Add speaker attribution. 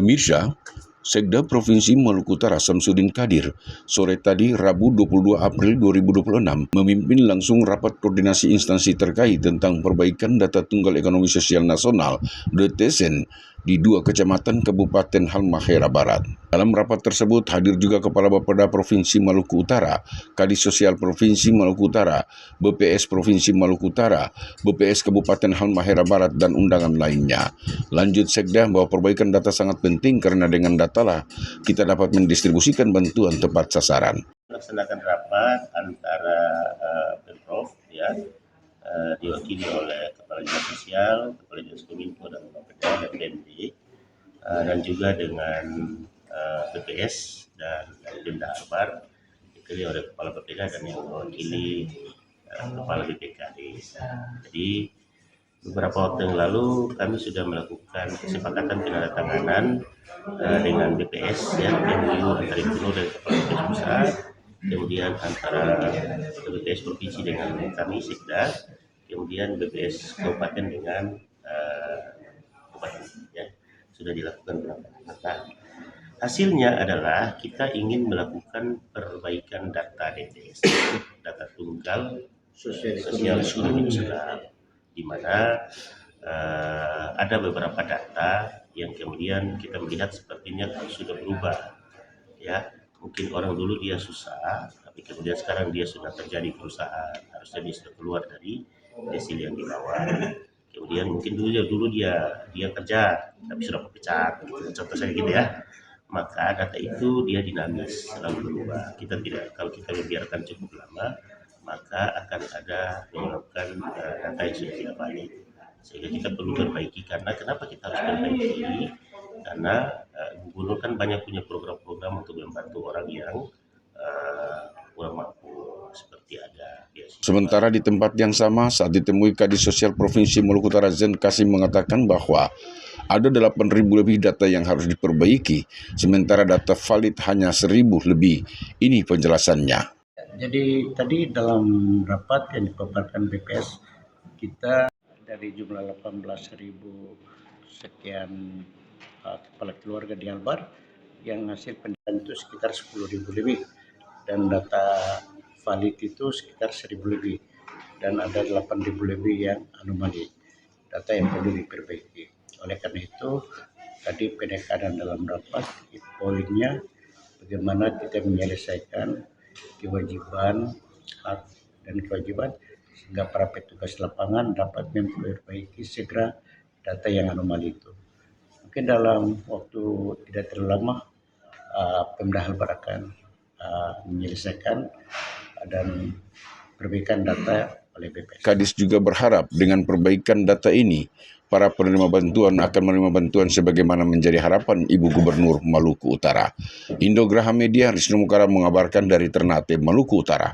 Speaker 1: Pemirsa, Sekda Provinsi Maluku Utara Samsudin Kadir sore tadi Rabu 22 April 2026 memimpin langsung rapat koordinasi instansi terkait tentang perbaikan data Tunggal Ekonomi Sosial Nasional (DTSN) di 2 kecamatan Kabupaten Halmahera Barat. Dalam rapat tersebut hadir juga Kepala Bapeda Provinsi Maluku Utara, Kadis Sosial Provinsi Maluku Utara, BPS Provinsi Maluku Utara, BPS Kabupaten Halmahera Barat, dan undangan lainnya. Lanjut Sekda bahwa perbaikan data sangat penting karena dengan data lah kita dapat mendistribusikan bantuan tepat sasaran.
Speaker 2: Melaksanakan rapat antara Pemprov diwakili oleh Kepala Dinas Sosial, Kepala Dinas Kominfo dan Bapeda dan BMD, dan juga dengan BPS dan Pemda Albar, diwakili oleh Kepala Bapeda dan yang mewakili Kepala BPKD. Jadi beberapa waktu yang lalu kami sudah melakukan kesepakatan penandatanganan dengan BPS MOU antara Gubernur dan Kepala BPS Pusat, kemudian antara BPS Provinsi dengan kami Sekda, kemudian BPS Kabupaten dengan Kabupaten sudah dilakukan penandatanganan. Hasilnya adalah kita ingin melakukan perbaikan data DTS, data Tunggal Sosial Ekonomi Nasional, di mana ada beberapa data yang kemudian kita melihat sepertinya sudah berubah. Mungkin orang dulu dia susah, tapi kemudian sekarang dia sudah terjadi perusahaan, harusnya dia sudah keluar dari desil yang di bawah. Kemudian mungkin dulu dia kerja, tapi sudah pecat, contoh saya gitu ya. Maka data itu dia dinamis, selalu berubah. Kalau kita membiarkan cukup lama, maka akan ada menyebabkan data yang sudah tidak valid. Sehingga kita perlu perbaiki. Karena kenapa kita harus perbaiki? Karena Gubernur kan banyak punya program-program untuk membantu orang yang kurang mampu, seperti ada biasiswa.
Speaker 1: Sementara di tempat yang sama saat ditemui Kadis Sosial Provinsi Maluku Utara Zen Kasim mengatakan bahwa ada 8.000 lebih data yang harus diperbaiki, sementara data valid hanya 1.000 lebih. Ini penjelasannya.
Speaker 3: Jadi tadi dalam rapat yang dipaparkan BPS, kita dari jumlah 18.000 sekian kepala keluarga di Albar, yang hasil penelitian itu sekitar 10.000 lebih, dan data valid itu sekitar 1.000 lebih, dan ada 8.000 lebih yang anomali, data yang perlu diperbaiki. Oleh karena itu, tadi penekanan dalam rapat, poinnya bagaimana kita menyelesaikan kewajiban, hak, dan kewajiban sehingga para petugas lapangan dapat memperbaiki segera data yang anomali itu. Mungkin dalam waktu tidak terlalu lama, Pemda Albar akan menyelesaikan dan perbaikan data oleh BPS.
Speaker 1: Kadis juga berharap dengan perbaikan data ini, para penerima bantuan akan menerima bantuan sebagaimana menjadi harapan Ibu Gubernur Maluku Utara. Indograha Media, Rizno Mukara mengabarkan dari Ternate, Maluku Utara.